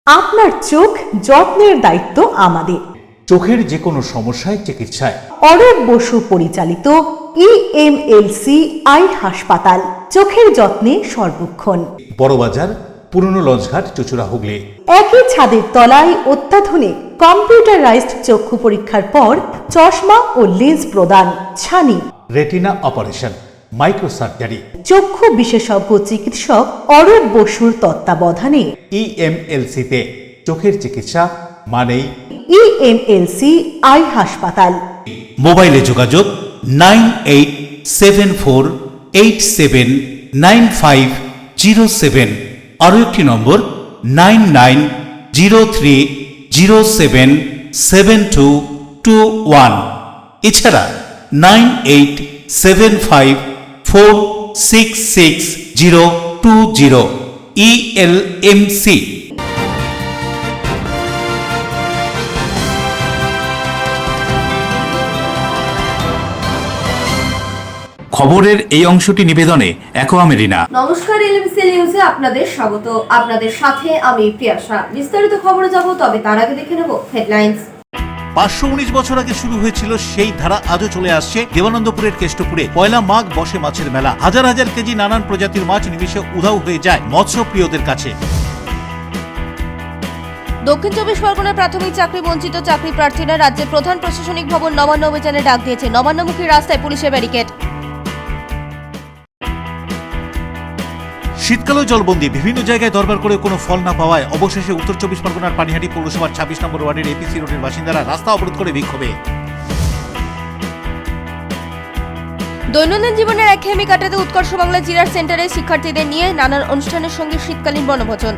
আপনার চোখ যত্নের দায়িত্ব আমাদের। চোখের যে কোনো সমস্যায় চিকিৎসায় অরূপ বসু পরিচালিত ইএমএলসি আই হাসপাতাল, চোখের যত্নে সর্বক্ষণ। বড়বাজার, পুরনো লঞ্চঘাট, চুচুড়া, হুগলি। একই ছাদের তলায় অত্যাধুনিক কম্পিউটারাইজড চক্ষু পরীক্ষার পর চশমা ও লেন্স প্রদান, ছানি, রেটিনা অপারেশন, মাইক্রো সার্জারি। চক্ষু বিশেষজ্ঞ চিকিৎসক অরূপ বসুর তত্ত্বাবধানে ইএমএলসিতে চোখের চিকিৎসা মানেই ইএমএলসি আই হাসপাতাল। মোবাইলে যোগাযোগ 9874879507, আরও একটি নম্বর 9903077221, এছাড়া 9875466020 ইএলএমসি। খবরের এই অংশটি নিবেদনে অ্যাকোয়া মেরিনা। নমস্কার, এলএমসি নিউজে আপনাদের স্বাগত। আপনাদের সাথে আমি প্রিয়াশা। বিস্তারিত খবরে যাব, তবে তার আগে দেখে নেব হেডলাইন্স। 519 বছর আগে শুরু হয়েছিল সেই ধারা আজও চলে আসছে দেবানন্দপুরের কেষ্টপুরে। পয়লা মাঘ বসে মাছের মেলা। হাজার হাজার কেজি নানান প্রজাতির মাছ নিমেষে উধাও হয়ে যায় মৎস্যপ্রিয়দের কাছে। দক্ষিণ চব্বিশ পরগনার প্রাথমিক চাকরি বঞ্চিত চাকরি প্রার্থীরা রাজ্যের প্রধান প্রশাসনিক ভবন নবান্ন অভিযানে ডাক দিয়েছে। নবান্নমুখী রাস্তায় পুলিশের ব্যারিকেড। শীতকালেও জলবন্দি, বিভিন্ন জায়গায় দরবার করে কোনো ফল না পাওয়ায় অবশেষে উত্তর চব্বিশ পরগনার পানিহাটি পৌরসভার 26 নম্বর ওয়ার্ডের এপিসি রোডের বাসিন্দারা রাস্তা অবরোধ করে বিক্ষোভে। দৈনন্দিন জীবনের একঘেয়েমি কাটাতে উৎকর্ষ বাংলা জিরার সেন্টারে শিক্ষার্থীদের নিয়ে নানান অনুষ্ঠানের সঙ্গে শীতকালীন বনভোজন।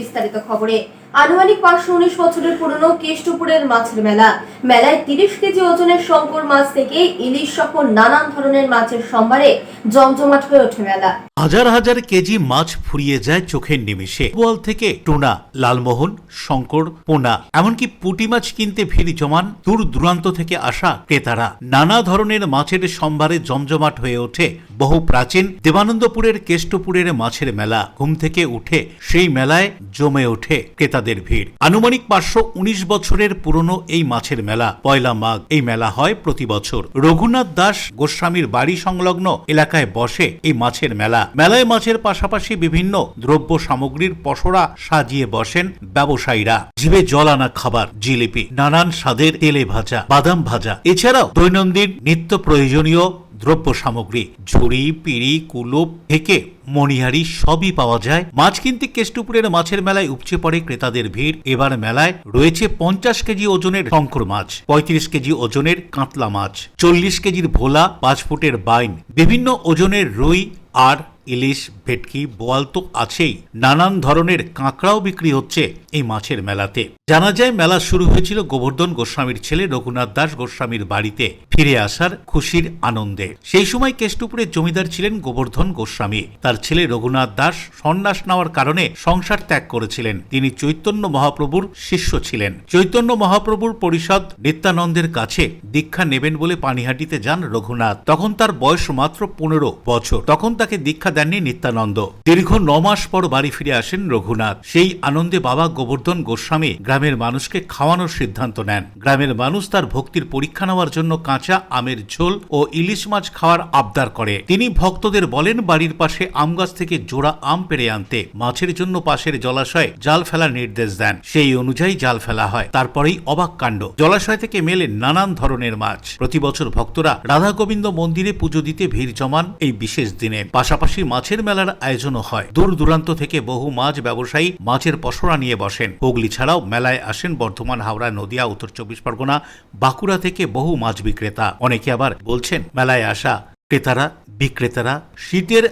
বিস্তারিত খবরে, আনুমানিক 519 বছরের পুরনো কেষ্টপুরের মাছের মেলা। মেলায় 30 কেজি ওজনের শঙ্কর মাছ থেকে ইলিশ সহ নানান ধরনের মাছের সম্ভারে জমজমাট হয়ে ওঠে মেলা। হাজার হাজার কেজি মাছ ফুরিয়ে যায় চোখের নিমেষে। বোয়াল থেকে টুনা, লালমোহন, শঙ্কর, পোনা, এমনকি পুঁটি মাছ কিনতে ভিড় জমান দূর দূরান্ত থেকে আসা ক্রেতারা। নানা ধরনের মাছের সম্ভারে জমজমাট হয়ে ওঠে বহু প্রাচীন দেবানন্দপুরের কেষ্টপুরের মাছের মেলা। ঘুম থেকে উঠে সেই মেলায় জমে ওঠে ক্রেতাদের ভিড়। আনুমানিক 519 বছরের পুরনো এই মাছের মেলা। পয়লা মাঘ এই মেলা হয় প্রতি বছর। রঘুনাথ দাস গোস্বামীর বাড়ি সংলগ্ন এলাকায় বসে এই মাছের মেলা। মেলায় মাছের পাশাপাশি বিভিন্ন দ্রব্য সামগ্রীর পসরা সাজিয়ে বসেন ব্যবসায়ীরা। জিভে জল আনা খাবার, জিলিপি, নানান স্বাদের তেলে ভাজা, বাদাম ভাজা, এছাড়াও দৈনন্দিন নিত্য প্রয়োজনীয় দ্রব্য সামগ্রী, ঝুড়ি, পিঁড়ি, কুলুপ থেকে মণিহারি সবই পাওয়া যায়। মাছ কিনতে কেষ্টপুরের মাছের মেলায় উপচে পড়ে ক্রেতাদের ভিড়। এবার মেলায় রয়েছে 50 কেজি ওজনের শঙ্কর মাছ, 35 কেজি ওজনের কাতলা মাছ, 40 কেজির ভোলা, 5 ফুটের বাইন, বিভিন্ন ওজনের রুই আর ইলিশ, ভেটকি, বোয়াল তো আছেই। নানান ধরনের কাঁকড়াও বিক্রি হচ্ছে এই মাছের মেলাতে। জানা যায় মেলা শুরু হয়েছিল গোবর্ধন গোস্বামীর ছেলে রঘুনাথ দাস গোস্বামীর বাড়িতে ফিরে আসার খুশির আনন্দে। সেই সময় কেষ্টপুরের জমিদার ছিলেন গোবর্ধন গোস্বামী। তার ছেলে রঘুনাথ দাস সন্ন্যাস নেওয়ার কারণে সংসার ত্যাগ করেছিলেন। তিনি চৈতন্য মহাপ্রভুর শিষ্য ছিলেন। চৈতন্য মহাপ্রভুর পরিষদ নিত্যানন্দের কাছে দীক্ষা নেবেন বলে পানিহাটিতে যান রঘুনাথ। তখন তার বয়স মাত্র 15 বছর। তখন তাকে দীক্ষা দেননি নিত্যানন্দ। দীর্ঘ 9 মাস পর বাড়ি ফিরে আসেন রঘুনাথ। সেই আনন্দে বাবা গোবর্ধন গোস্বামী গ্রামের মানুষকে খাওয়ানোর সিদ্ধান্ত নেন। গ্রামের মানুষ তার ভক্তির পরীক্ষা নেওয়ার জন্য কাঁচা আমের ঝোল ও ইলিশ মাছ খাওয়ার আবদার করে। তিনি ভক্তদের বলেন বাড়ির পাশে আম গাছ থেকে জোড়া আম পেড়ে আনতে। মাছের জন্য পাশের জলাশয়ে জাল ফেলার নির্দেশ দেন। সেই অনুযায়ী জাল ফেলা হয়। তারপরেই অবাক কাণ্ড, জলাশয় থেকে মেলে নানান ধরনের মাছ। প্রতি বছর ভক্তরা রাধা গোবিন্দ মন্দিরে পুজো দিতে ভিড় জমান এই বিশেষ দিনে। পাশাপাশি মাছের মেলার আয়োজনও হয়। দূর দূরান্ত থেকে বহু মাছ ব্যবসায়ী মাছের পসরা নিয়ে বসেন। হুগলি ছাড়াও মেলায় আসেন বর্ধমান, হাওড়া, নদিয়া, উত্তর চব্বিশ পরগনা, বাঁকুড়া থেকে বহু মাছ বিক্রেতা। অনেকে আবার বলছেন মেলায় আসা ক্রেতারা বিক্রেতারা শীতের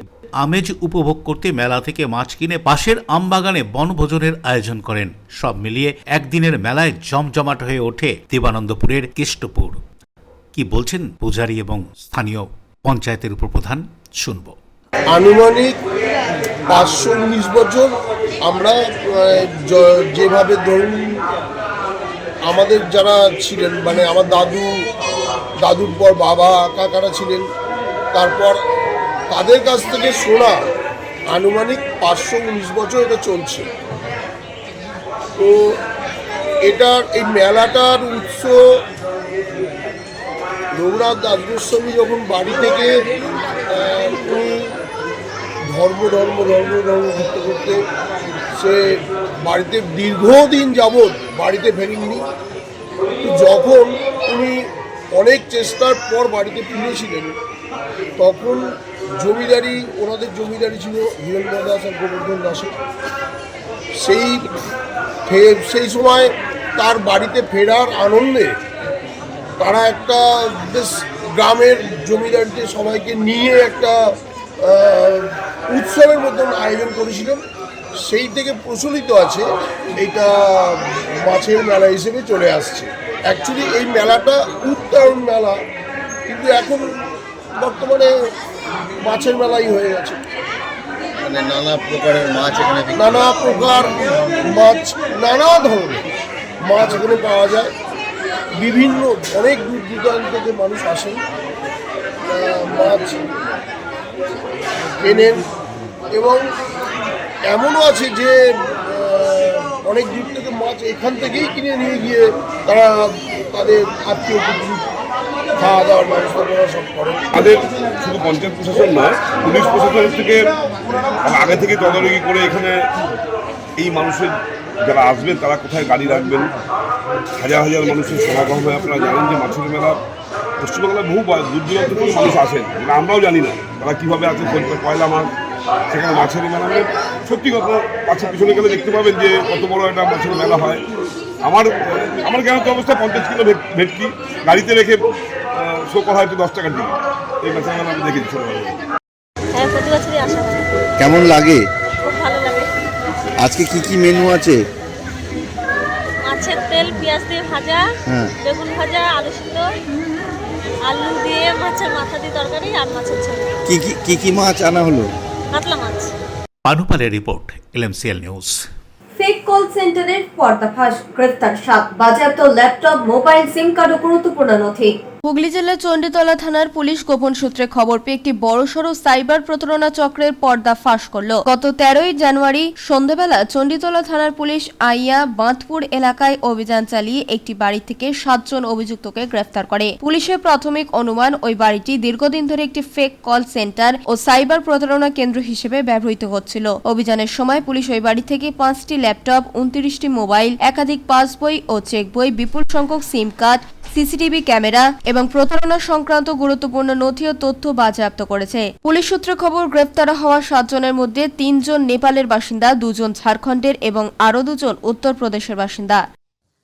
আমেজ উপভোগ করতে মেলা থেকে মাছ কিনে পাশের আমবাগানে বনভোজনের আয়োজন করেন। সব মিলিয়ে একদিনের মেলায় জমজমাট হয়ে ওঠে দেবানন্দপুরের কেষ্টপুর। কি বলছেন পূজারী এবং স্থানীয় পঞ্চায়েতের উপপ্রধান, শুনব। আনুমানিক 519 বছর আমরা যেভাবে ধরুন আমাদের যারা ছিলেন, মানে আমার দাদুর পর বাবা কাকারা ছিলেন, তারপর তাদের কাছ থেকে শোনা আনুমানিক 519 বছর এটা চলছে। তো এটার এই মেলাটার উৎস রঘুনাথ দাস গোস্বামী যখন বাড়ি থেকে উনি ধর্ম ঘুরতে করতে সে বাড়িতে দীর্ঘদিন যাবৎ বাড়িতে ফেরেননি। যখন উনি অনেক চেষ্টার পর বাড়িতে ফিরেছিলেন তখন জমিদারি, ওনাদের জমিদারি ছিল হীরেন্দ্র দাস আর গোবর্ধন দাসের। সেই সময় তার বাড়িতে ফেরার আনন্দে তারা একটা বেশ গ্রামের জমিদারদের সবাইকে নিয়ে একটা উৎসবের মতন আয়োজন করেছিলেন। সেই থেকে প্রচলিত আছে এইটা মাছের মেলা হিসেবে চলে আসছে। অ্যাকচুয়ালি এই মেলাটা উত্তরায়ণ মেলা, কিন্তু এখন বর্তমানে মাছের মেলাই হয়ে গেছে। মানে নানা প্রকারের মাছ এখানে নানা প্রকার মাছ, নানা ধরনের মাছ এখানে পাওয়া যায়। বিভিন্ন অনেক দূর দূরান্ত থেকে মানুষ আসেন, মাছ কেনেন, এবং এমনও আছে যে অনেক দূর থেকে মাছ এখান থেকেই কিনে নিয়ে গিয়ে তারা তাদের আত্মীয় খাওয়া দাওয়ার ব্যবস্থা করা সব করে। তাদের শুধু পঞ্চায়েত প্রশাসন নয়, পুলিশ প্রশাসনের থেকে আগে থেকে তদারকি করে এখানে এই মানুষের যারা আসবেন তারা কোথায় গাড়ি রাখবেন, হাজার হাজার মানুষের সমাগম হয়। আপনারা জানেন যে মাছের মেলা পশ্চিমবাংলায় বহু দূর দূরান্ত থেকে মানুষ আসেন, আমরাও জানি না তারা কীভাবে আছে। পয়লা মাছ সেখানে মাছের মেলা মানে সত্যি কথা, পাশের পিছনে গেলে দেখতে পাবেন যে কত বড় একটা মাছের মেলা হয়। আমার জ্ঞানত অবস্থায় 50 কিলো ভেটকি গাড়িতে রেখে শো করা হয়তো 10 টাকার দিকে। এই মাছের মেলা আমি দেখেছি ছোটবেলায়। হ্যাঁ, প্রতি বছরই আসা হয়। কেমন লাগে? খুব ভালো লাগে। আজকে কি মেনু আছে? মাছের তেল, পেঁয়াজ দিয়ে ভাজা, বেগুন ভাজা, আলু সিদ্ধ, আলু দিয়ে মাছের মাথা দিয়ে তরকারি আর মাছের ঝোল। কি মাছ আনা হলো? কাতলা মাছ। পানুপালের report, LMCL news. Fake call সেন্টারের পর্দাফাঁস, গ্রেফতার 7, বাজেয়াপ্ত ল্যাপটপ, মোবাইল, সিম কার্ড ও গুরুত্বপূর্ণ নথি। হুগলি জেলার চণ্ডীতলা থানার পুলিশ গোপন সূত্রে খবর পেয়ে একটি বড়সড় সাইবার প্রতারণা চক্রের পর্দা ফাঁস করল। গত 13ই জানুয়ারি সন্ধ্যাবেলা চণ্ডীতলা থানার পুলিশ আইয়া বাঁধপুর এলাকায় অভিযান চালিয়ে একটি বাড়ি থেকে 7 জন অভিযুক্তকে গ্রেফতার করে। পুলিশের প্রাথমিক অনুমান ওই বাড়িটি দীর্ঘদিন ধরে একটি ফেক কল সেন্টার ও সাইবার প্রতারণা কেন্দ্র হিসেবে ব্যবহৃত হচ্ছিল। অভিযানের সময় পুলিশ ওই বাড়ি থেকে 5টি ল্যাপটপ, 29টি মোবাইল, একাধিক পাসবই ও চেক বই, বিপুল সংখ্যক সিম কার্ড, সিসিটিভি ক্যামেরা এবং প্রতারণা সংক্রান্ত গুরুত্বপূর্ণ নথি ও তথ্য বাজেয়াপ্ত করেছে। পুলিশ সূত্রে খবর, গ্রেফতার হওয়া 7 জনের মধ্যে 3 জন নেপালের বাসিন্দা, 2 জন ঝাড়খণ্ডের এবং আরো 2 জন উত্তরপ্রদেশের বাসিন্দা।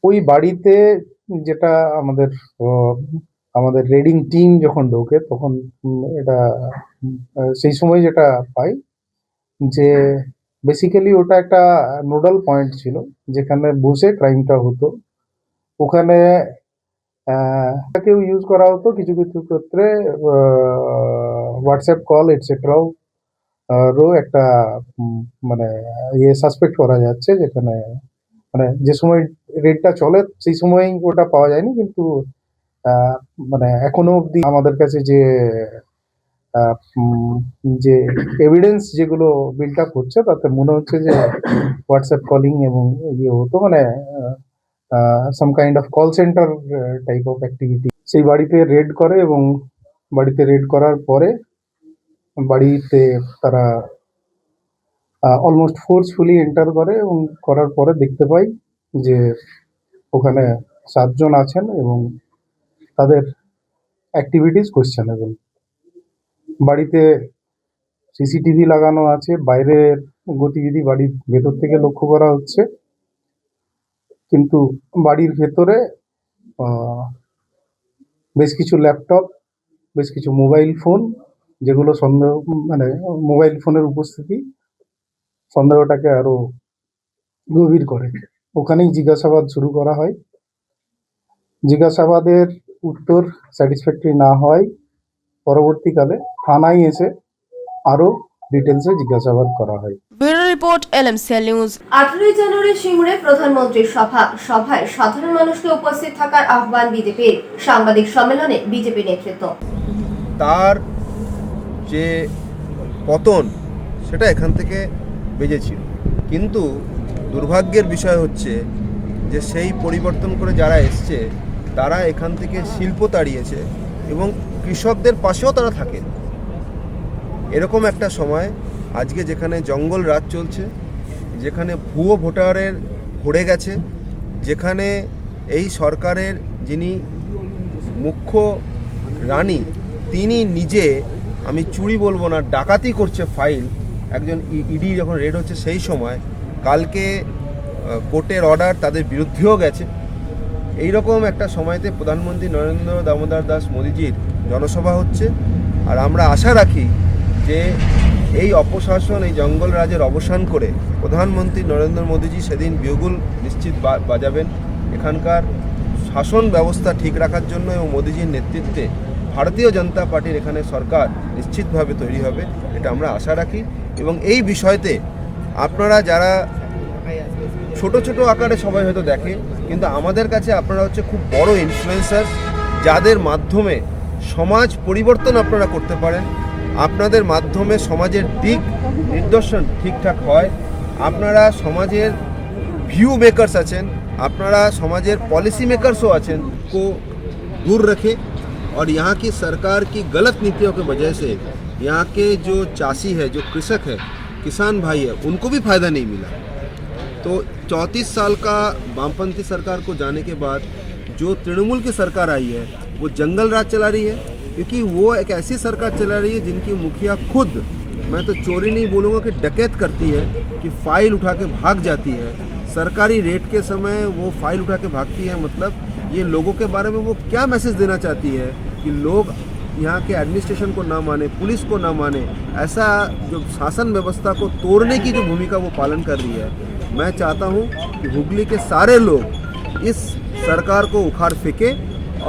ওই বাড়িতে যেটা আমাদের রেডিং টিম যখন ঢোকে তখন এটা সেই সময় যেটা পাই যে বেসিক্যালি ওটা একটা নোডাল পয়েন্ট ছিল যেখানে বসে ক্রাইমটা হতো। ওখানে কেউ ইউজ করা হতো কিছু কিছু ক্ষেত্রে হোয়াটসঅ্যাপ কল এটসেট্রাও একটা মানে সাসপেক্ট করা যাচ্ছে, যেখানে মানে যে সময় রেটটা চলে সেই সময়ই ওটা পাওয়া যায়নি, কিন্তু মানে এখনো অবধি আমাদের কাছে যে এভিডেন্স যেগুলো বিল্ড আপ হচ্ছে তাতে মনে হচ্ছে যে হোয়াটসঅ্যাপ কলিং এবং হতো, মানে some kind of call centre type of activity. সেই বাড়িতে রেড করে এবং বাড়িতে রেড করার পরে বাড়িতে তারা অলমোস্ট ফোর্সফুলি এন্টার করে এবং করার পরে দেখতে পাই যে ওখানে 7 জন আছেন এবং তাদের অ্যাক্টিভিটিস কোয়েশ্চেনেবল। বাড়িতে সিসিটিভি লাগানো আছে, বাইরের গতিবিধি বাড়ির ভেতর থেকে লক্ষ্য করা হচ্ছে, কিন্তু বাড়ির ভেতরে বেশ কিছু ল্যাপটপ, বেশ কিছু মোবাইল ফোন, যেগুলো সন্দেহ মানে মোবাইল ফোনের উপস্থিতি সন্দেহটাকে আরো গভীর করে। ওখানেই জিজ্ঞাসাবাদ শুরু করা হয়। জিজ্ঞাসাবাদের উত্তর স্যাটিসফ্যাক্টরি না হয় পরবর্তীকালে থানায় এসে আরো ডিটেলসে জিজ্ঞাসাবাদ করা হয়। Bureau report, LMCL news. 18ই জানুয়ারি সিঙ্গুরে প্রধানমন্ত্রীর সভায় সাধারণ মানুষকে উপস্থিত থাকার আহ্বান বিজেপির। সাংবাদিক সম্মেলনে বিজেপি নেতৃত্ব। তার যে পতন সেটা এখান থেকে বেজেছিল। কিন্তু দুর্ভাগ্যের বিষয় হচ্ছে যে সেই পরিবর্তন করে যারা এসছে তারা এখান থেকে শিল্প তাড়িয়েছে এবং কৃষকদের পাশেও তারা থাকে। এরকম একটা সময় আজকে যেখানে জঙ্গল রাজ চলছে, যেখানে ভুয়ো ভোটারের ভরে গেছে, যেখানে এই সরকারের যিনি মুখ্য রানী তিনি নিজে, আমি চুরি বলবো না, ডাকাতি করছে ফাইল, একজন ইডি যখন রেড হচ্ছে সেই সময় কালকে কোর্টের অর্ডার তাদের বিরুদ্ধেও গেছে। এই রকম একটা সময়তে প্রধানমন্ত্রী নরেন্দ্র দামোদর দাস মোদিজির জনসভা হচ্ছে। আর আমরা আশা রাখি যে এই অপশাসন, এই জঙ্গল রাজের অবসান করে প্রধানমন্ত্রী নরেন্দ্র মোদিজি সেদিন বিগুল নিশ্চিত বাজাবেন এখানকার শাসন ব্যবস্থা ঠিক রাখার জন্য, এবং মোদিজির নেতৃত্বে ভারতীয় জনতা পার্টির এখানে সরকার নিশ্চিতভাবে তৈরি হবে, এটা আমরা আশা রাখি। এবং এই বিষয়তে আপনারা যারা ছোট ছোট আকারে সবাই হয়তো দেখে, কিন্তু আমাদের কাছে আপনারা হচ্ছে খুব বড় ইনফ্লুয়েন্সার, যাদের মাধ্যমে সমাজ পরিবর্তন আপনারা করতে পারেন। আপনাদের মাধ্যমে সমাজের দিক নির্দেশন ঠিকঠাক হয়। আপনারা সমাজের ভিউ মেকার্স আছেন, আপনারা সমাজের পলিসি মেকাर्सও আছেন। को दूर रखे और यहाँ की सरकार की गलत नीतियों की वजह से यहाँ के जो चाषी है, जो कृषक है, किसान भाई है, उनको भी फ़ायदा नहीं मिला। तो 34 साल का वामपंथी सरकार को जाने के बाद जो तृणमूल की सरकार आई है वो जंगल राज चला रही है, क्योंकि वो एक ऐसी सरकार चला रही है जिनकी मुखिया खुद, मैं तो चोरी नहीं बोलूँगा कि डकैत करती है, कि फ़ाइल उठा के भाग जाती है। सरकारी रेट के समय वो फाइल उठा के भागती है। मतलब ये लोगों के बारे में वो क्या मैसेज देना चाहती है कि लोग यहाँ के एडमिनिस्ट्रेशन को ना माने, पुलिस को ना माने, ऐसा जो शासन व्यवस्था को तोड़ने की जो भूमिका वो पालन कर रही है। मैं चाहता हूँ कि हुगली के सारे लोग इस सरकार को उखाड़ फेंके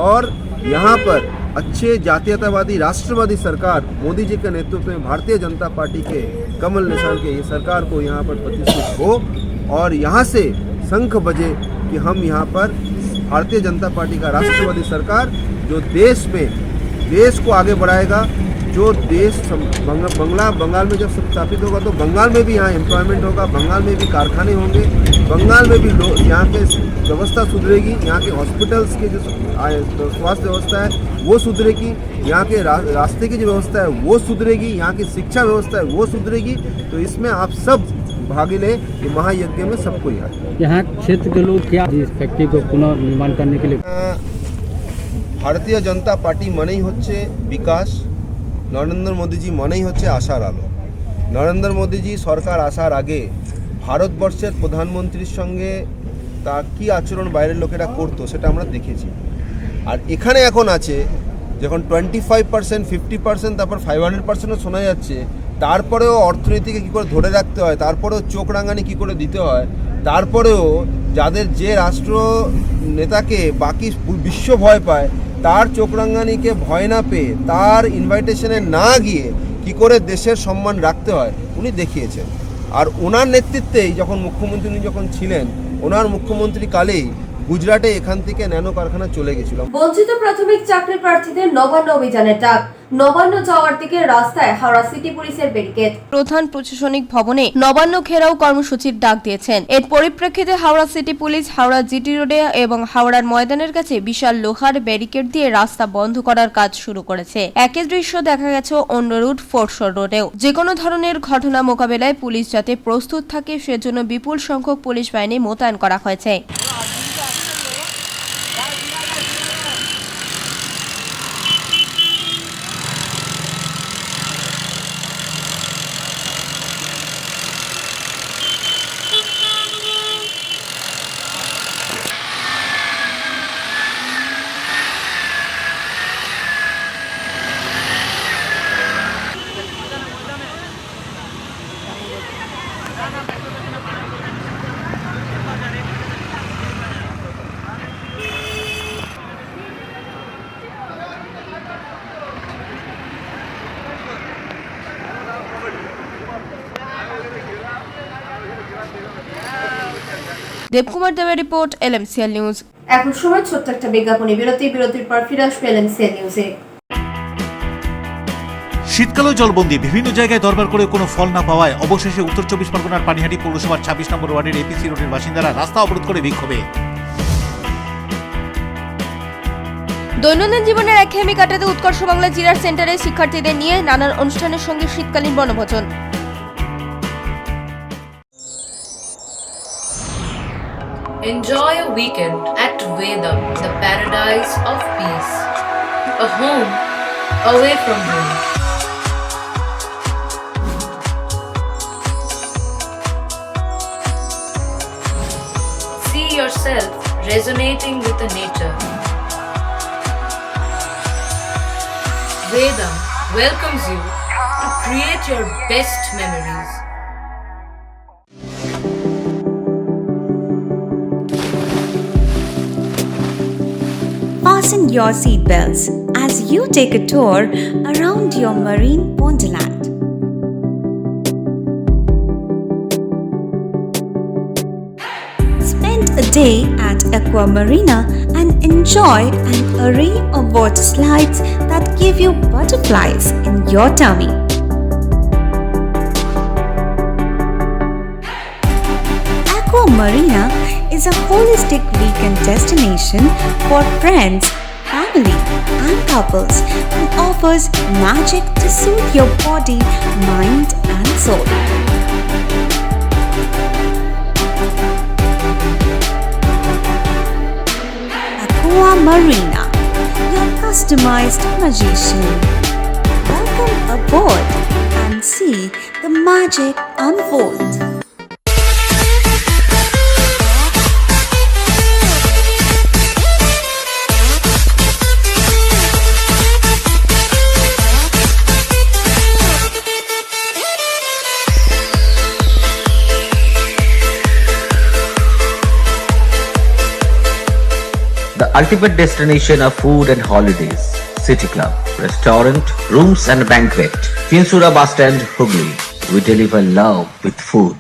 और यहाँ पर अच्छे जातीयतावादी राष्ट्रवादी सरकार मोदी जी के नेतृत्व में भारतीय जनता पार्टी के कमल निशान के ये सरकार को यहाँ पर प्रतिष्ठित हो और यहाँ से शंख बजे कि हम यहाँ पर भारतीय जनता पार्टी का राष्ट्रवादी सरकार जो देश को आगे बढ़ाएगा, जो देश बंगाल में जब स्थापित होगा तो बंगाल में भी यहाँ एम्प्लॉयमेंट होगा, बंगाल में भी कारखाने होंगे, बंगाल में भी यहाँ के व्यवस्था सुधरेगी, यहाँ के हॉस्पिटल्स की जो स्वास्थ्य व्यवस्था है वो सुधरेगी, यहाँ के रास्ते की जो व्यवस्था है वो सुधरेगी, यहाँ की शिक्षा व्यवस्था है वो सुधरेगी। तो इसमें आप सब भाग ले, ये महायज्ञ में सबको याद। यहाँ क्षेत्र के लोग क्या इस फैक्ट्री को पुनर्निर्माण करने के लिए? भारतीय जनता पार्टी मानेई होच्छे विकास, नरेंद्र मोदीजी मानेई होच्छे आशार आलो। नरेंद्र मोदीजी सरकार आसार आगे भारतवर्षेर प्रधानमंत्रीर संगे तार कि आचरण बाइरेर लोकेरा करतो सेटा आमरा देखेछि। আর এখানে এখন আছে যখন 25%, 50%, তারপর 500%ও শোনা যাচ্ছে, তারপরেও অর্থনীতিকে কী করে ধরে রাখতে হয়, তারপরেও চোখ রাঙানি কী করে দিতে হয়, তারপরেও যাদের যে রাষ্ট্র নেতাকে বাকি বিশ্ব ভয় পায় তার চোখ রাঙানিকে ভয় না পেয়ে, তার ইনভাইটেশনে না গিয়ে কী করে দেশের সম্মান রাখতে হয় উনি দেখিয়েছেন। আর ওনার নেতৃত্বেই যখন মুখ্যমন্ত্রী উনি যখন ছিলেন, ওনার মুখ্যমন্ত্রী কালেই গুজরাটে এখান থেকে ন্যানো কারখানা চলে গেছিল। বঞ্চিত প্রাথমিক চাকরি প্রার্থীদের নবান্ন অভিযানের ডাক, নবান্ন যাওয়ার দিকে রাস্তায় হাওড়া সিটি পুলিশের ব্যারিকেড। প্রধান প্রশাসনিক ভবনে নবান্ন ঘেরাও কর্মসূচির ডাক দিয়েছেন। এর পরিপ্রেক্ষিতে Howrah city police Howrah GT রোডে এবং হাওড়ার ময়দানের কাছে বিশাল লোহার ব্যারিকেড দিয়ে রাস্তা বন্ধ করার কাজ শুরু করেছে। একই দৃশ্য দেখা গেছে অন্য রুট ফোর্টশোর রোডেও। যে কোনো ধরনের ঘটনা মোকাবেলায় পুলিশ যাতে প্রস্তুত থাকে সেজন্য বিপুল সংখ্যক পুলিশ বাহিনী মোতায়েন করা হয়েছে। দেবকুমার দেবের রিপোর্ট, এলএমসিএল নিউজ। এখন সময় ছোট্ট একটা বিজ্ঞাপনী বিরতির পর ফিরে আসবে এলএমসিএল নিউজে। শীতকালেও জলবন্দি, বিভিন্ন জায়গায় দরবার করে কোনো ফল না পাওয়ায় অবশেষে উত্তর 24 পরগনার পানিহাটি পৌরসভার 26 নম্বর ওয়ার্ডের এপিসি রোডের বাসিন্দারা রাস্তা অবরোধ করে বিক্ষোভে। দৈনন্দিন জীবনের একঘেয়েমি কাটাতে উৎকর্ষ বাংলা জিরার সেন্টারে শিক্ষার্থীদের নিয়ে নানান অনুষ্ঠানের সঙ্গে শীতকালীন বনভোজন। Enjoy a weekend at Vedam, the paradise of peace. A home away from home. See yourself resonating with the nature. Vedam welcomes you to create your best memories. Fasten your seatbelts as you take a tour around your marine wonderland. Spend a day at Aqua Marina and enjoy an array of water slides that give you butterflies in your tummy. Aqua Marina is a holistic weekend destination for friends, family, and couples and offers magic to soothe your body, mind, and soul. Aqua Marina, your customized magician. Welcome aboard and see the magic unfold. The ultimate destination of food and holidays. City Club, restaurant, rooms and banquet. Finsura Bus Stand, Hooghly. We deliver love with food.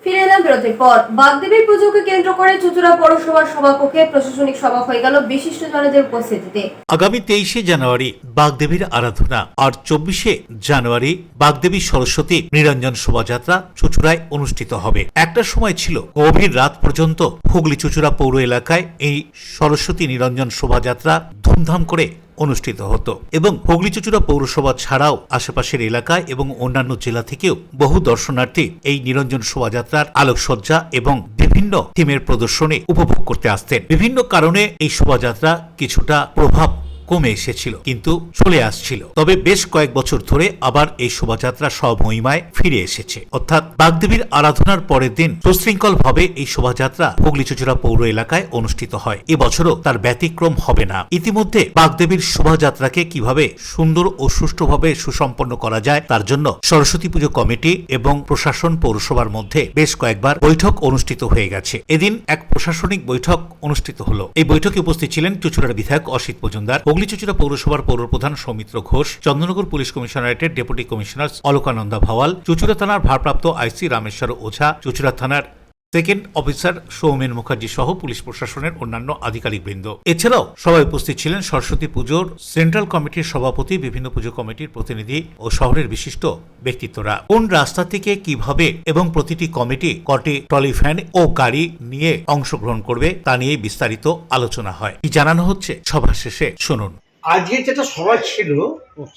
ফিরে এলাম বিরতির পর। বাগদেবীর পুজোকে কেন্দ্র করে চুঁচুড়া পৌরসভার সভাকক্ষে প্রশাসনিক সভা হয়ে গেল বিশিষ্টজনদের উপস্থিতিতে। আগামী 23শে জানুয়ারি বাগদেবীর আরাধনা আর 24শে জানুয়ারি বাগদেবী সরস্বতী নিরঞ্জন শোভাযাত্রা চুঁচুড়ায় অনুষ্ঠিত হবে। একটা সময় ছিল গভীর রাত পর্যন্ত হুগলি চুঁচুড়া পৌর এলাকায় এই সরস্বতী নিরঞ্জন শোভাযাত্রা ধুমধাম করে অনুষ্ঠিত হতো এবং হুগলি চুঁচুড়া পৌরসভা ছাড়াও আশেপাশের এলাকায় এবং অন্যান্য জেলা থেকেও বহু দর্শনার্থী এই নিরঞ্জন শোভাযাত্রার আলোকসজ্জা এবং বিভিন্ন থিমের প্রদর্শনী উপভোগ করতে আসতেন। বিভিন্ন কারণে এই শোভাযাত্রা কিছুটা প্রভাব কমে এসেছিল, কিন্তু চলে আসছিল। তবে বেশ কয়েক বছর ধরে আবার এই শোভাযাত্রা স্বমহিমায় ফিরে এসেছে। অর্থাৎ বাগদেবীর আরাধনার পরের দিন সুশৃঙ্খল ভাবে এই শোভাযাত্রা হুগলি চুঁচুড়া পৌর এলাকায় অনুষ্ঠিত হয়। এবছরও তার ব্যতিক্রম হবে না। ইতিমধ্যে বাগদেবীর শোভাযাত্রাকে কিভাবে সুন্দর ও সুষ্ঠুভাবে সুসম্পন্ন করা যায় তার জন্য সরস্বতী পুজো কমিটি এবং প্রশাসন পৌরসভার মধ্যে বেশ কয়েকবার বৈঠক অনুষ্ঠিত হয়ে গেছে। এদিন এক প্রশাসনিক বৈঠক অনুষ্ঠিত হলো। এই বৈঠকে উপস্থিত ছিলেন চুঁচুড়ার বিধায়ক অসিত মজুমদার, হুগলি চুঁচুড়া পৌরসভার পৌরপ্রধান সৌমিত্র ঘোষ, চন্দননগর পুলিশ কমিশনারেটের ডেপুটি কমিশনার অলোকানন্দা ভাওয়াল, চুঁচুড়া থানার ভারপ্রাপ্ত আইসি রামেশ্বর ওঝা, চুঁচুড়া থানার সেকেন্ড অফিসার সৌমেন মুখার্জি সহ পুলিশ প্রশাসনের অন্যান্য আধিকারিকবৃন্দ। এছাড়াও সবাই উপস্থিত ছিলেন সরস্বতী পুজোর সেন্ট্রাল কমিটির সভাপতি, বিভিন্ন পুজো কমিটির প্রতিনিধি ও শহরের বিশিষ্ট ব্যক্তিত্বরা। কোন রাস্তা থেকে কিভাবে এবং প্রতিটি কমিটি কটি ট্রলি ভ্যান ও গাড়ি নিয়ে অংশগ্রহণ করবে তা নিয়ে বিস্তারিত আলোচনা হয়। কি জানানো হচ্ছে সভা শেষে শুনুন। আজকে যেটা সভা ছিল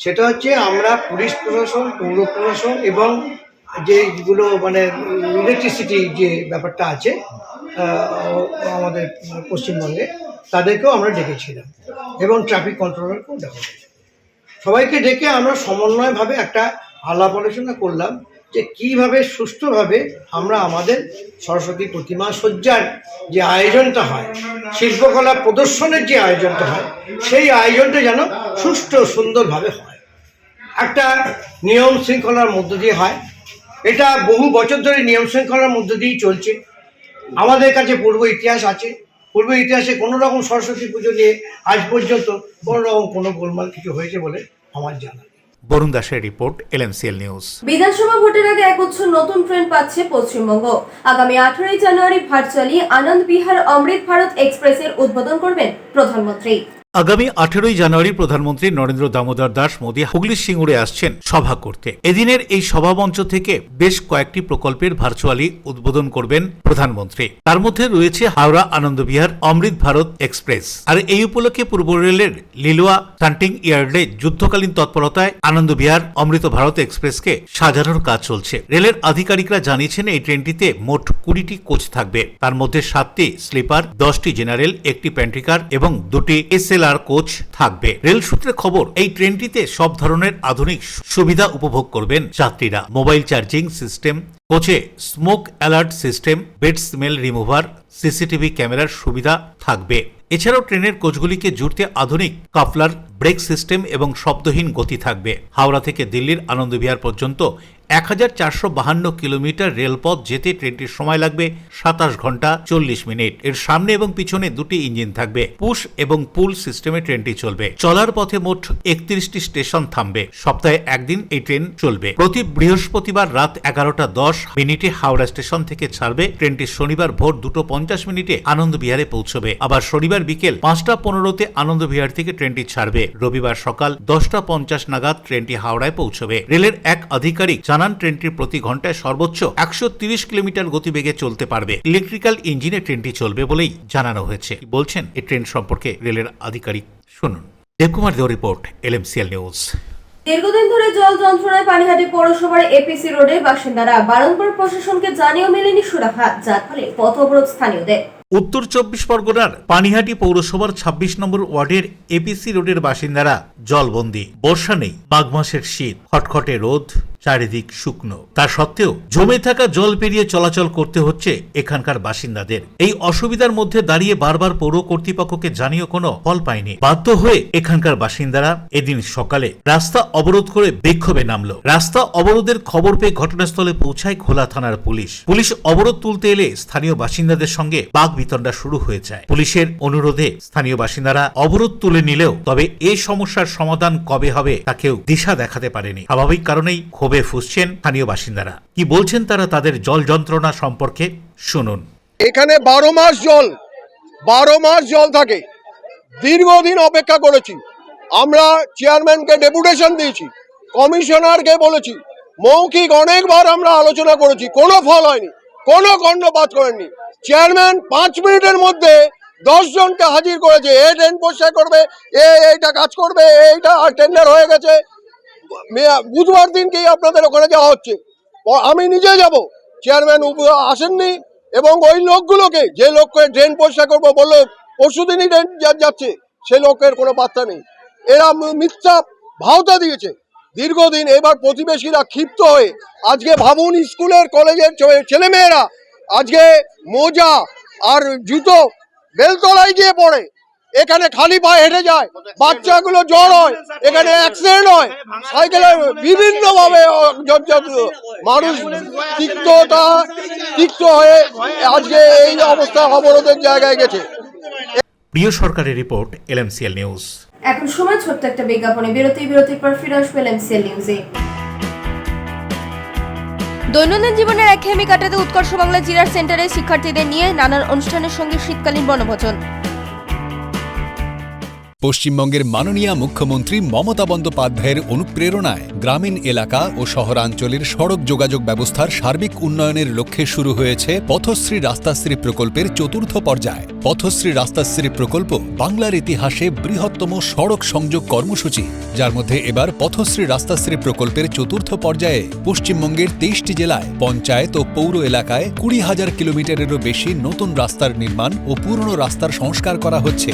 সেটা হচ্ছে আমরা পুলিশ প্রশাসন, পৌর প্রশাসন এবং যেগুলো মানে ইলেকট্রিসিটি যে ব্যাপারটা আছে আমাদের পশ্চিমবঙ্গে তাদেরকেও আমরা ডেকেছিলাম এবং ট্রাফিক কন্ট্রোলারকেও দেখা হয়েছে। সবাইকে ডেকে আমরা সমন্বয়ভাবে একটা আলাপ আলোচনা করলাম যে কীভাবে সুষ্ঠুভাবে আমরা আমাদের সরস্বতী প্রতিমা সজ্জার যে আয়োজনটা হয়, শিল্পকলা প্রদর্শনের যে আয়োজনটা হয়, সেই আয়োজনটা যেন সুষ্ঠু সুন্দরভাবে হয়, একটা নিয়ম শৃঙ্খলার মধ্য দিয়ে হয়। এটা বহু বছর ধরে নিয়ম শৃঙ্খলার মধ্য দিয়েই চলছে। আমাদের কাছে পূর্ব ইতিহাস আছে। পূর্ব ইতিহাসে কোনো রকম সরস্বতী পুজো নিয়ে আজ পর্যন্ত কোনো রকম কোনো গোলমাল কিছু হয়েছে বলে আমার জানা। বরুণ দাসের রিপোর্ট, LMCL নিউজ। বিধানসভা ভোটের আগে একগুচ্ছ নতুন ট্রেন পাচ্ছে পশ্চিমবঙ্গ। আগামী 18 জানুয়ারি ভার্চুয়ালি আনন্দ বিহার অমৃত ভারত এক্সপ্রেসের উদ্বোধন করবেন প্রধানমন্ত্রী। আগামী 18ই জানুয়ারি প্রধানমন্ত্রী নরেন্দ্র দামোদর দাস মোদী হুগলির সিঙ্গুরে আসছেন সভা করতে। এদিনের এই সভামঞ্চ থেকে বেশ কয়েকটি প্রকল্পের ভার্চুয়ালি উদ্বোধন করবেন প্রধানমন্ত্রী। তার মধ্যে রয়েছে হাওড়া আনন্দবিহার অমৃত ভারত এক্সপ্রেস। আর এই উপলক্ষে পূর্ব রেলের লিলুয়া শান্টিং ইয়ার্ডে যুদ্ধকালীন তৎপরতায় আনন্দবিহার অমৃত ভারত এক্সপ্রেসকে সাজানোর কাজ চলছে। রেলের আধিকারিকরা জানিয়েছেন এই ট্রেনটিতে মোট 20টি কোচ থাকবে। তার মধ্যে 7টি স্লিপার, 10টি জেনারেল, 1টি প্যান্ট্রিকার এবং 2টি SLR কোচ থাকবে। রেল সূত্রে খবর, এই ট্রেনটিতে সব ধরনের আধুনিক সুবিধা উপভোগ করবেন যাত্রীরা। মোবাইল চার্জিং সিস্টেম, কোচে smoke alert system, bad smell remover, CCTV ক্যামেরার সুবিধা থাকবে। এছাড়াও ট্রেনের কোচগুলিকে জুড়তে আধুনিক কাফলার ব্রেক সিস্টেম এবং শব্দহীন গতি থাকবে। হাওড়া থেকে দিল্লির আনন্দবিহার পর্যন্ত 1452 কিলোমিটার রেলপথ যেতে ট্রেনটির সময় লাগবে 27 ঘন্টা 40 মিনিট। এর সামনে এবং পিছনে 2টি ইঞ্জিন থাকবে। পুশ এবং পুল সিস্টেমে ট্রেনটি চলবে। চলার পথে মোট 31টি স্টেশন থামবে। সপ্তাহে একদিন এই ট্রেন চলবে। প্রতি বৃহস্পতিবার রাত 11:10 হাওড়া স্টেশন থেকে ছাড়বে। ট্রেনটি শনিবার ভোর 2:50 আনন্দবিহারে পৌঁছবে। আবার শনিবার বিকেল 5:15 আনন্দবিহার থেকে ট্রেনটি ছাড়বে। রবিবার সকাল 10:50 নাগাদ ট্রেনটি হাওড়ায় পৌঁছবে। রেলের এক আধিকারিক জানান, ট্রেনটি প্রতি ঘন্টায় সর্বোচ্চ 130 কিলোমিটার গতিবেগে চলতে পারবে। ইলেকট্রিক্যাল ইঞ্জিনে ট্রেনটি চলবে বলেই জানানো হয়েছে। বলছেন এই ট্রেন সম্পর্কে রেলের আধিকারিক, শুনুন। দেবকুমার দেও রিপোর্ট, LMCL নিউজ। দীর্ঘদিন ধরে জল যন্ত্রণায় পানিহাটি পৌরসভার APC রোডের বাসিন্দারা বারংবার প্রশাসনকে জানিয়েও মেলেনি সুরাহা, যার ফলে পথ অবরোধ স্থানীয়দের। উত্তর 24 পরগনার পানিহাটি পৌরসভার 26 নম্বর ওয়ার্ডের APC রোডের বাসিন্দারা জলবন্দী। বর্ষা নেই, মাঘ মাসের শীত, খটখটে রোদ, চারিদিক শুকনো। তা সত্ত্বেও জমে থাকা জল পেরিয়ে চলাচল করতে হচ্ছে এখানকার বাসিন্দাদের। এই অসুবিধার মধ্যে দাঁড়িয়ে বারবার পৌর কর্তৃপক্ষকে জানিয়েও কোনো ফল পায়নি। বাধ্য হয়ে এখানকার বাসিন্দারা এদিন সকালে রাস্তা অবরোধ করে বিক্ষোভে নামলো। রাস্তা অবরোধের খবর পেয়ে ঘটনাস্থলে পৌঁছায় খোলা থানার পুলিশ। পুলিশ অবরোধ তুলতে এলে স্থানীয় বাসিন্দাদের সঙ্গে বাকবিতণ্ডা শুরু হয়ে যায়। পুলিশের অনুরোধে স্থানীয় বাসিন্দারা অবরোধ তুলে নিলেও তবে এই সমস্যার সমাধান কবে হবে তা কেউ দিশা দেখাতে পারেনি। স্বাভাবিক কারণেই ক্ষোভে ফুঁসছেন স্থানীয় বাসিন্দারা। কি বলছেন তারা তাদের জল যন্ত্রণা সম্পর্কে, শুনুন। এখানে 12 মাস জল থাকে। দীর্ঘদিন অপেক্ষা করেছি। আমরা চেয়ারম্যানকে ডেপুটেশন দিয়েছি, কমিশনারকে বলেছি, মৌখিক অনেকবার আমরা আলোচনা করেছি, কোনো ফল হয়নি, কোনো কর্ণপাত করেননি। চেয়ারম্যান 5 মিনিটের মধ্যে 10 জনকে হাজির করেছে। এ ট্রেন পরিষ্কার করবে, এইটা কাজ করবে, এইটা টেন্ডার হয়ে গেছে। বুধবার দিনকেই আপনাদের ওখানে যাওয়া হচ্ছে, আমি নিজে যাব। চেয়ারম্যান আসেননি এবং ওই লোকগুলোকে, যে লোককে ড্রেন পরিষ্কার করবো বললো পরশুদিনই ড্রেন যাচ্ছে, সেই লোকের কোনো পাত্তা নেই। এরা মিথ্যা ভাওতা দিয়েছে দীর্ঘদিন। এবার প্রতিবেশীরা ক্ষিপ্ত হয়ে আজকে ভাবুন, স্কুলের কলেজের ছেলেমেয়েরা আজকে মোজা আর জুতো বেলতলায় গিয়ে পড়ে, এখানে খালি পায়ে হেঁটে যায়, বাচ্চাগুলো জ্বর হয়, এখানে অ্যাক্সিডেন্ট হয়, সাইকেলে বিভিন্ন ভাবে মানুষ তিক্ত হয়ে আজকে এই অবস্থা অবরোধের জায়গায় গেছে। প্রিয় সরকারের রিপোর্ট, LMCL নিউজ। এখন সময় ছোট্ট একটা বিজ্ঞাপনে বিরতির পর ফিরে আসবে LMCL নিউজে। দৈনন্দিন জীবনের একঘেয়েমি কাটাতে উৎকর্ষ বাংলা জিরার সেন্টারে শিক্ষার্থীদের নিয়ে নানান অনুষ্ঠানের সঙ্গে শীতকালীন বনভোজন। পশ্চিমবঙ্গের মাননীয় মুখ্যমন্ত্রী মমতা বন্দ্যোপাধ্যায়ের অনুপ্রেরণায় গ্রামীণ এলাকা ও শহরাঞ্চলের সড়ক যোগাযোগ ব্যবস্থার সার্বিক উন্নয়নের লক্ষ্যে শুরু হয়েছে পথশ্রী রাস্তাশ্রী প্রকল্পের 4র্থ পর্যায়। পথশ্রী রাস্তাশ্রী প্রকল্প বাংলার ইতিহাসে বৃহত্তম সড়ক সংযোগ কর্মসূচি, যার মধ্যে এবার পথশ্রী রাস্তাশ্রী প্রকল্পের 4র্থ পর্যায়ে পশ্চিমবঙ্গের 23টি জেলায় পঞ্চায়েত ও পৌর এলাকায় 20,000 কিলোমিটারেরও বেশি নতুন রাস্তার নির্মাণ ও পুরনো রাস্তার সংস্কার করা হচ্ছে।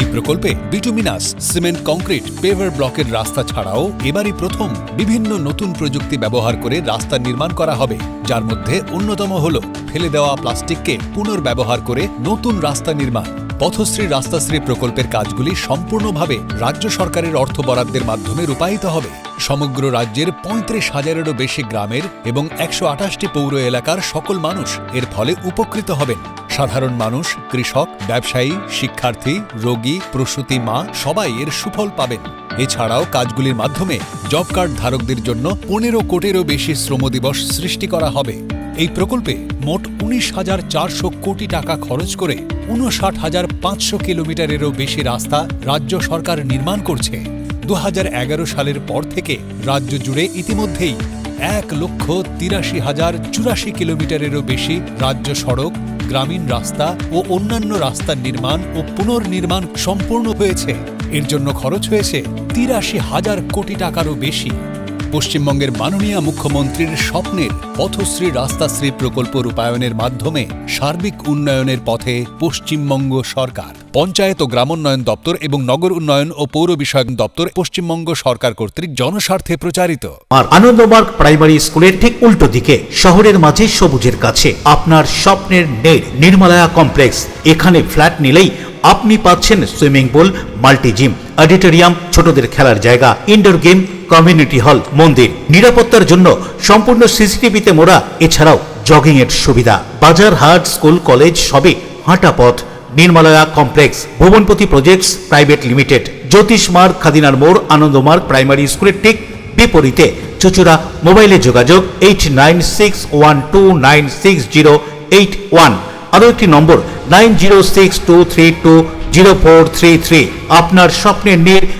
এই প্রকল্পে বিটুমিনাস, সিমেন্ট, কংক্রিট, পেভার ব্লকের রাস্তা ছাড়াও এবারই প্রথম বিভিন্ন নতুন প্রযুক্তি ব্যবহার করে রাস্তা নির্মাণ করা হবে, যার মধ্যে অন্যতম হল ফেলে দেওয়া প্লাস্টিককে পুনর্ব্যবহার করে নতুন রাস্তা নির্মাণ। পথশ্রী রাস্তাশ্রী প্রকল্পের কাজগুলি সম্পূর্ণভাবে রাজ্য সরকারের অর্থ বরাদ্দের মাধ্যমে রূপায়িত হবে। সমগ্র রাজ্যের 35,000-এরও বেশি গ্রামের এবং 128টি পৌর এলাকার সকল মানুষ এর ফলে উপকৃত হবেন। সাধারণ মানুষ, কৃষক, ব্যবসায়ী, শিক্ষার্থী, রোগী, প্রসূতি মা সবাই এর সুফল পাবেন। এছাড়াও কাজগুলির মাধ্যমে জব কার্ড ধারকদের জন্য 15 কোটিরও বেশি শ্রম দিবস সৃষ্টি করা হবে। এই প্রকল্পে মোট 19,400 কোটি টাকা খরচ করে 59,500 কিলোমিটারেরও বেশি রাস্তা রাজ্য সরকার নির্মাণ করছে। 2011 সালের পর থেকে রাজ্য জুড়ে ইতিমধ্যেই 1,83,084 কিলোমিটারেরও বেশি রাজ্য সড়ক, গ্রামীণ রাস্তা ও অন্যান্য রাস্তার নির্মাণ ও পুনর্নির্মাণ সম্পূর্ণ হয়েছে। এর জন্য খরচ হয়েছে 83,000 কোটি টাকারও বেশি। পশ্চিমবঙ্গের মাননীয় মুখ্যমন্ত্রীর স্বপ্নের পথশ্রী রাস্তাশ্রী প্রকল্প রূপায়ণের মাধ্যমে সার্বিক উন্নয়নের পথে পশ্চিমবঙ্গ সরকার। পঞ্চায়েত ও গ্রামোন্নয়ন দপ্তর এবং নগর উন্নয়ন ও পৌর বিষয়ক দপ্তর পশ্চিমবঙ্গ সরকার কর্তৃক জনস্বার্থে প্রচারিত। আর আনন্দমার্গ প্রাইমারি স্কুলের ঠিক উল্টো দিকে শহরের মাঝে সবুজের কাছে আপনার স্বপ্নের নেট নির্মলায়া কমপ্লেক্স। এখানে ফ্ল্যাট নিলেই আপনি পাচ্ছেন swimming pool, multi gym, auditorium, ছোটদের খেলার জায়গা, ইনডোর গেম, কমিউনিটি হল, মন্দির, নিরাপত্তার জন্য সম্পূর্ণ সিসিটিভিতে মোড়া, এছাড়াও জগিং এর সুবিধা, বাজার, হাট, স্কুল, কলেজ সবে হাঁটা পথ। নির্মলায়া কমপ্লেক্স, ভুবনপতি প্রজেক্টস প্রাইভেট লিমিটেড, জ্যোতিষ মার্গ, খাদিনার মোড়, আনন্দমার্গ প্রাইমারি স্কুলের ঠিক বিপরীতে, চুচুড়া। মোবাইলে যোগাযোগ 8961296081। আরও একটি নম্বর 9062320433। আপনার স্বপ্নের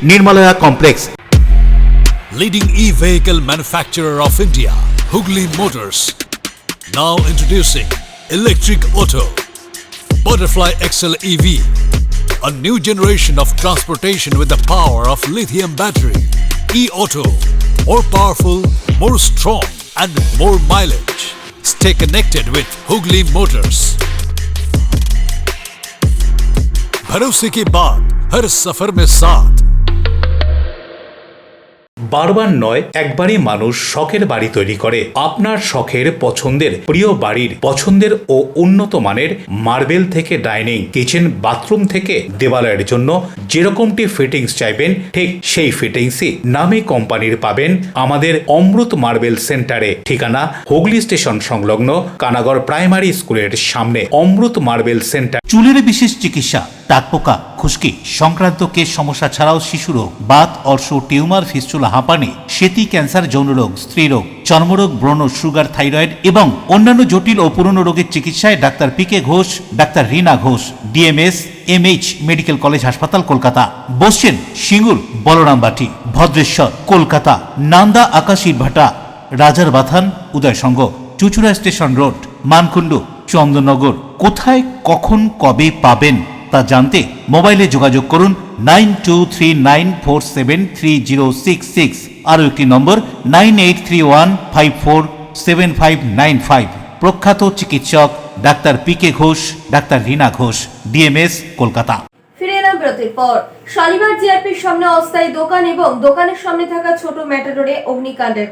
নির্মলায়া complex. Leading e-vehicle manufacturer of India, Hugli Motors. Now introducing Electric Auto, Butterfly XL EV, a new generation of transportation with the power of lithium battery. E-Auto, more powerful, more strong and more mileage. Stay connected with Hugli Motors. भरोसे की बात हर सफर में साथ। বারবার নয়, একবারই মানুষ শখের বাড়ি তৈরি করে। আপনার শখের পছন্দের প্রিয় বাড়ির পছন্দের ও উন্নত মানের মার্বেল থেকে ডাইনিং, কিচেন, বাথরুম থেকে দেওয়ালের জন্য যেরকমটি ফিটিংস চাইবেন ঠিক সেই ফিটিংসই নামী কোম্পানির পাবেন আমাদের অমৃত মার্বেল সেন্টারে। ঠিকানা হুগলি স্টেশন সংলগ্ন কানাগড় প্রাইমারি স্কুলের সামনে। অমৃত মার্বেল সেন্টার। চুলের বিশেষ চিকিৎসা, টাকপোকা, খুশকি সংক্রান্ত কেশ সমস্যা ছাড়াও শিশুরোগ, বাত, অর্শ, টিউমার, ফিস্টুলা, হাঁপানি, সেতি, ক্যান্সার, যৌনরোগ, স্ত্রীরোগ, চর্মরোগ, ব্রণ, সুগার, থাইরয়েড এবং অন্যান্য জটিল ও পুরনো রোগের চিকিৎসায় doctor PK Ghosh, doctor Rina Ghosh, DMS MH medical college হাসপাতাল, কলকাতা। বসছেন সিঙ্গুর, বলরামবাটি, ভদ্রেশ্বর, কলকাতা, নান্দা, আকাশীরভাটা, রাজার বাথান, উদয়সঙ্গ, চুচুড়া স্টেশন রোড, মানকুণ্ডু, চন্দননগর। কোথায়, কখন, কবে পাবেন তা জানতে মোবাইলে যোগাযোগ করুন 9239473066। আরও একটি নম্বর 9831547595। প্রখ্যাত চিকিৎসক doctor PK Ghosh, doctor Rina Ghosh, DMS, Kolkata. ফিরে এলাম বিরতির পর। শালিমার জিআরপির সামনে অস্থায়ী দোকান এবং দোকানের সামনে থাকা ছোট ম্যাটাডোরে অগ্নিকাণ্ডের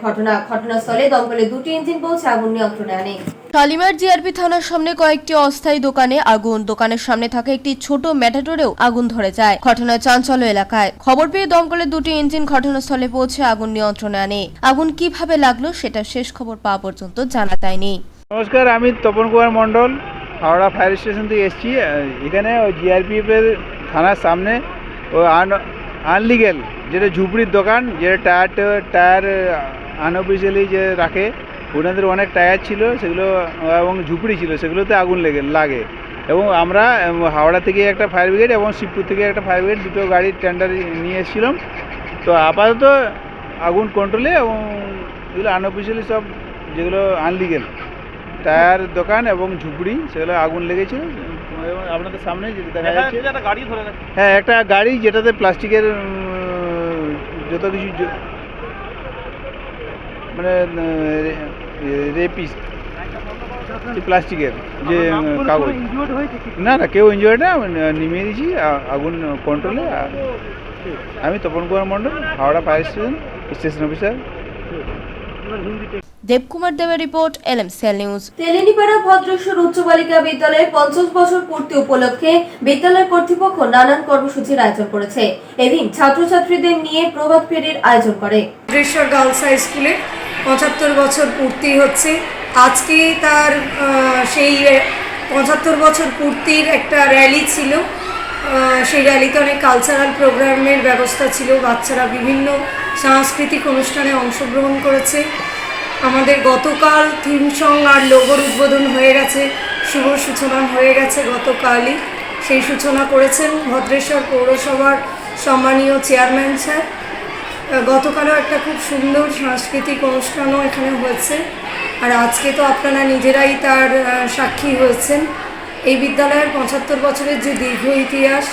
ঘটনাস্থলে দমকলের 2টি ইঞ্জিন পৌঁছে আগুন নিয়ন্ত্রণে আনে। শালিমার জিআরপি থানার সামনে কয়েকটি অস্থায়ী দোকানে আগুন। দোকানের সামনে থাকা একটি ছোট ম্যাটাডোরেও আগুন ধরে যায়। ঘটনায় চাঞ্চল্য এলাকায়। খবর পেয়ে দমকলের 2টি ইঞ্জিন ঘটনাস্থলে পৌঁছে আগুন নিয়ন্ত্রণে আনে। আগুন কিভাবে লাগলো সেটা শেষ খবর পাওয়া পর্যন্ত জানা যায়নি। নমস্কার, আমি তপন কুমার মণ্ডল, হাওড়া ফায়ার স্টেশন থেকে এসেছি। এখানে ওই জিআরপিএফ এর থানার সামনে ও আনলিগেল যেটা ঝুপড়ির দোকান, যেটা টায়ার আনঅফিসিয়ালি যে রাখে, ওনাদের অনেক টায়ার ছিল সেগুলো এবং ঝুপড়ি ছিল, সেগুলোতে আগুন লাগে। এবং আমরা হাওড়া থেকে একটা ফায়ার ব্রিগেড এবং শিবপুর থেকে একটা ফায়ার ব্রিগেড, দুটো গাড়ির টেন্ডার নিয়ে এসেছিলাম। তো আপাতত আগুন কন্ট্রোলে এবং এগুলো আনঅফিসিয়ালি সব যেগুলো আনলিগেল টায়ার দোকান এবং ঝুপড়ি, সেগুলো আগুন লেগেছিল। এবং আপনাদের সামনে যেটা দেখা যাচ্ছে হ্যাঁ, একটা গাড়ি যেটাতে প্লাস্টিকের যত কিছু মানে রেপিস প্লাস্টিকের যে কাগজ, না কেউ ইনজুয়ার্ড না, নিমিয়ে দিয়েছি আগুন কন্ট্রোলে। আমি Tapan Kumar Mondal, Howrah fire station officer. Debkumar দেবের report, LMCL news. Telinipara Bhadreswar উচ্চ বালিকা বিদ্যালয়ের 50 বছর পূর্তি উপলক্ষে বিদ্যালয় কর্তৃপক্ষ নানান কর্মসূচির আয়োজন করেছে। এদিন ছাত্রছাত্রীদের নিয়ে প্রভাত ফেরির আয়োজন করে। ভদ্রেশ্বর গার্লস হাই স্কুলের 75 বছর পূর্তি হচ্ছে আজকে। তার সেই 75 বছর পূর্তির একটা র্যালি ছিল। সেই র্যালিতে অনেক কালচারাল প্রোগ্রামের ব্যবস্থা ছিল। বাচ্চারা বিভিন্ন সাংস্কৃতিক অনুষ্ঠানে অংশগ্রহণ করেছে। আমাদের গতকাল থিম সং আর লোগোর উদ্বোধন হয়ে গেছে, শুভ সূচনা হয়ে গেছে গতকালই। সেই সূচনা করেছেন ভদ্রেশ্বর পৌরসভার সম্মানীয় চেয়ারম্যান স্যার। গতকালও একটা খুব সুন্দর সাংস্কৃতিক অনুষ্ঠানও এখানে হয়েছে, আর আজকে তো আপনারা নিজেরাই তার সাক্ষী হয়েছেন। এই বিদ্যালয়ের 75 বছরের যে দীর্ঘ ইতিহাস,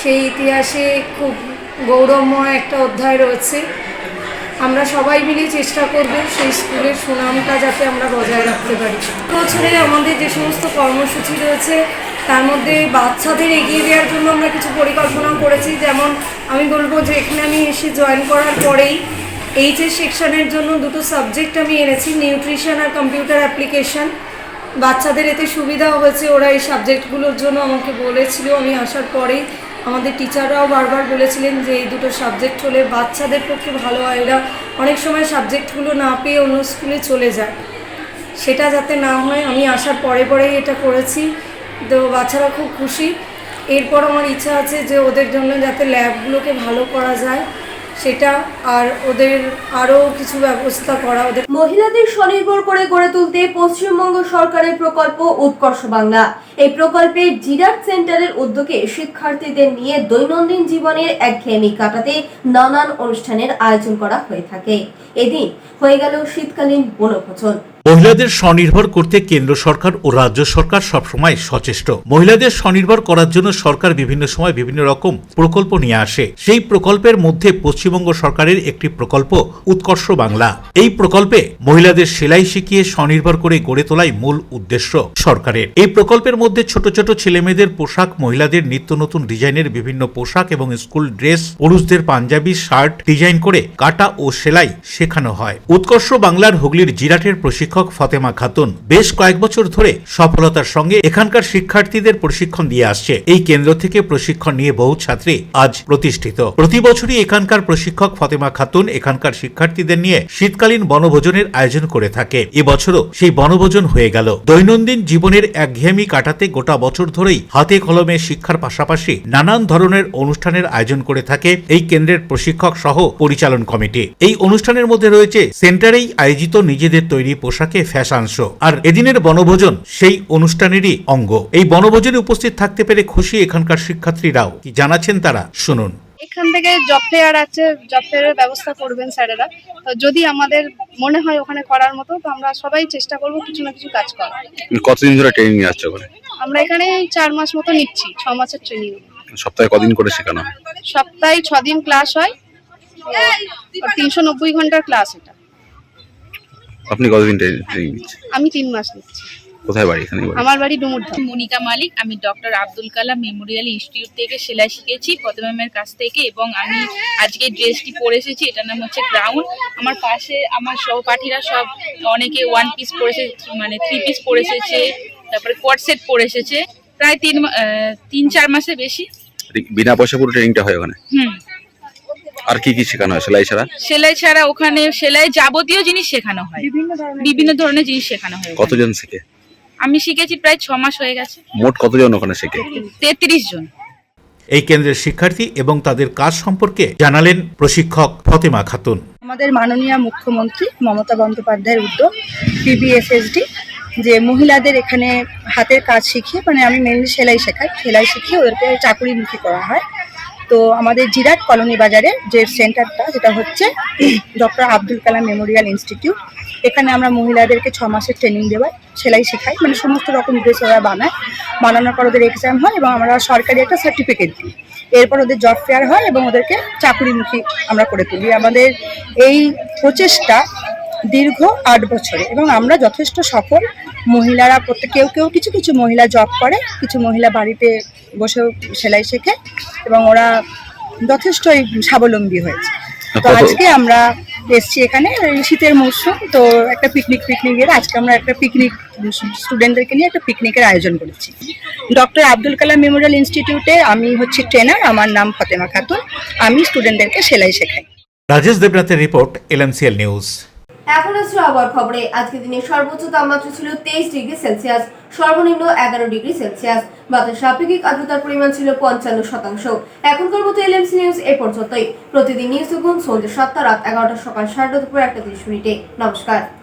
সেই ইতিহাসে খুব গৌরবময় একটা অধ্যায় রয়েছে। আমরা সবাই মিলে চেষ্টা করব সেই স্কুলের সুনামটা যাতে আমরা বজায় রাখতে পারি। বছরে আমাদের যে সমস্ত কর্মসূচি রয়েছে তার মধ্যে বাচ্চাদের এগিয়ে দেওয়ার জন্য আমরা কিছু পরিকল্পনা করেছি। যেমন আমি বলবো যে এখানে আমি এসে জয়েন করার পরেই এইচএস সেকশনের জন্য দুটো সাবজেক্ট আমি এনেছি, নিউট্রিশন আর কম্পিউটার অ্যাপ্লিকেশন। বাচ্চাদের এতে সুবিধা হয়েছে, ওরা এই সাবজেক্টগুলোর জন্য আমাকে বলেছিল। আমি আসার পরেই আমাদের টিচাররাও বারবার বলেছিলেন যে এই দুটো সাবজেক্ট হলে বাচ্চাদের পক্ষে ভালো হয়, এরা অনেক সময় সাবজেক্টগুলো না পেয়ে অন্য স্কুলে চলে যায়, সেটা যাতে না হয় আমি আসার পরেই এটা করেছি। তো বাচ্চারা খুব খুশি। এরপর আমার ইচ্ছা আছে যে ওদের জন্য যাতে ল্যাবগুলোকে ভালো করা যায় সেটা, আর ওদের আরও কিছু ব্যবস্থা করা। ওদের মহিলাদের স্বনির্ভর করে গড়ে তুলতে পশ্চিমবঙ্গ সরকারের প্রকল্প উৎকর্ষ বাংলা। এই প্রকল্পে জিরাট সেন্টারের উদ্যোগে শিক্ষার্থীদের নিয়ে দৈনন্দিন জীবনের একঘেয়েমি কাটাতে নানান অনুষ্ঠানের আয়োজন করা হয়ে থাকে। এদিন হয়ে গেল শীতকালীন বনভোজন। মহিলাদের স্বনির্ভর করতে কেন্দ্র সরকার ও রাজ্য সরকার সবসময় সচেষ্ট। মহিলাদের স্বনির্ভর করার জন্য সরকার বিভিন্ন সময় বিভিন্ন রকম প্রকল্প নিয়ে আসে। সেই প্রকল্পের মধ্যে পশ্চিমবঙ্গ সরকারের একটি প্রকল্প উৎকর্ষ বাংলা। এই প্রকল্পে মহিলাদের সেলাই শিখিয়ে স্বনির্ভর করে গড়ে তোলাই মূল উদ্দেশ্য সরকারের। এই প্রকল্পের মধ্যে ছোট ছোট ছেলেমেয়েদের পোশাক, মহিলাদের নিত্য নতুন ডিজাইনের বিভিন্ন পোশাক এবং স্কুল ড্রেস, পুরুষদের পাঞ্জাবি, শার্ট ডিজাইন করে কাটা ও সেলাই শেখানো হয়। উৎকর্ষ বাংলার হুগলির জিরাটের প্রশিক্ষণ ফতেমা খাতুন বেশ কয়েক বছর ধরে সফলতার সঙ্গে এখানকার শিক্ষার্থীদের প্রশিক্ষণ দিয়ে আসছে। এই কেন্দ্র থেকে প্রশিক্ষণ নিয়ে বহু ছাত্রী আজ প্রতিষ্ঠিত। প্রতি বছরই এখানকার প্রশিক্ষক ফতেমা খাতুন এখানকার শিক্ষার্থীদের নিয়ে শীতকালীন বনভোজনের আয়োজন করে থাকে। এবছরও সেই বনভোজন হয়ে গেল। দৈনন্দিন জীবনের একঘেয়েমি কাটাতে গোটা বছর ধরেই হাতে কলমে শিক্ষার পাশাপাশি নানান ধরনের অনুষ্ঠানের আয়োজন করে থাকে এই কেন্দ্রের প্রশিক্ষক সহ পরিচালন কমিটি। এই অনুষ্ঠানের মধ্যে রয়েছে সেন্টারেই আয়োজিত নিজেদের তৈরি পোশাক ফ্যাশন শো, আর এদিনের বনভোজন সেই অনুষ্ঠানেরই অঙ্গ। এই বনভোজনে উপস্থিত থাকতে পেরে খুশি এখানকার শিক্ষার্থীরাও। কি জানাচ্ছেন তারা, শুনুন। এখান থেকে জব ফেয়ার আছে, জব ফেয়ারের ব্যবস্থা করবেন স্যারেরা। তো যদি আমাদের মনে হয় ওখানে করার মতো, তো আমরা সবাই চেষ্টা করব কিছু না কিছু কাজ করার। কতদিন ধরে ট্রেনিং নিয়ে আসছো ওখানে? আমরা এখানে 4 মাস মতো নিচ্ছি, 6 মাসের ট্রেনিং। সপ্তাহে কদিন করে শেখানো হয়? সপ্তাহে 6 দিন ক্লাস হয়, 390 ঘন্টার ক্লাস এটা। আপনি কতদিন ট্রেনিং নিচ্ছেন? আমি 3 মাস নিচ্ছি। কোথায় বাড়ি? এখানে আমার বাড়ি ডুমুরধাম। মনিকা মালিক, আমি doctor Abdul Kalam Memorial institute থেকে সেলাই শিখেছি ফতেমা ম্যামের কাছ থেকে, এবং আমি আজকে ড্রেসটি পরে এসেছি, এটার নাম হচ্ছে গ্রাউন্ড। আমার পাশে আমার সহপাঠীরা সব অনেকে 1 পিস পরেছে, মানে 3 পিস পরে এসেছে, তারপরে কোয়াড সেট পরে এসেছে। প্রায় 3-4 মাসের বেশি। বিনা পয়সা পুরো ট্রেনিংটা হয় ওখানে? আর কি কি শেখানো হয় সেলাই ছাড়া? সেলাই ছাড়া ওখানে সেলাই যাবতীয় জিনিস শেখানো হয়, বিভিন্ন ধরনের জিনিস শেখানো হয়। কতজন শেখে? আমি শিখেছি প্রায় 6 মাস হয়ে গেছে। মোট কতজন ওখানে শেখে? 33 জন। এই কেন্দ্রের শিক্ষার্থী এবং তাদের কাজ সম্পর্কে জানালেন প্রশিক্ষক ফতেমা খাতুন। আমাদের মাননীয় মুখ্যমন্ত্রী মমতা বন্দ্যোপাধ্যায়ের উদ্যোগ PBFSD, যে মহিলাদের এখানে হাতের কাজ শিখিয়ে, মানে আমি মেনলি সেলাই শেখাই, সেলাই শিখিয়ে ওদেরকে চাকুরিমুখী করা হয়। তো আমাদের জিরাট কলোনি বাজারে যে সেন্টারটা, যেটা হচ্ছে doctor Abdul Kalam Memorial institute, এখানে আমরা মহিলাদেরকে 6 মাসের ট্রেনিং দেওয়াই, সেলাই শেখাই, মানে সমস্ত রকম ড্রেস ওরা বানায়। বানানোর পর ওদের এক্সাম হয় এবং আমরা সরকারি একটা সার্টিফিকেট দিই। এরপর ওদের জব ফেয়ার হয় এবং ওদেরকে চাকুরিমুখী আমরা করে তুলি। আমাদের এই প্রচেষ্টা দীর্ঘ 8 বছরে, এবং আমরা যথেষ্ট সফল। মহিলারা কেউ কিছু কিছু মহিলা জব করে, কিছু মহিলা বাড়িতে বসেও সেলাই শেখে, এবং ওরা যথেষ্টই স্বাবলম্বী হয়েছে। তো আজকে আমরা এসছি এখানে, শীতের মৌসুম তো একটা পিকনিকের, আজকে আমরা একটা পিকনিক, স্টুডেন্টদেরকে নিয়ে একটা পিকনিকের আয়োজন করেছি ডক্টর আব্দুল কালাম মেমোরিয়াল ইনস্টিটিউটে। আমি হচ্ছে ট্রেনার, আমার নাম ফতেমা খাতুন, আমি স্টুডেন্টদেরকে সেলাই শেখাই। রাজেশ দেবনাথের রিপোর্ট, LMCL নিউজ। এখন আসছে আবার খবরে। আজকে দিনের সর্বোচ্চ তাপমাত্রা ছিল 23 ডিগ্রি সেলসিয়াস, সর্বনিম্ন 11 ডিগ্রি সেলসিয়াস। বাতাসের আপেক্ষিক আর্দ্রতার পরিমাণ ছিল 55%। এখনকার মতো LMC নিউজ এ পর্যন্তই। প্রতিদিন নিউজ দেখুন সন্ধ্যে 7টা, রাত 11টা, সকাল 9:30, দুপুর 1:30। নমস্কার।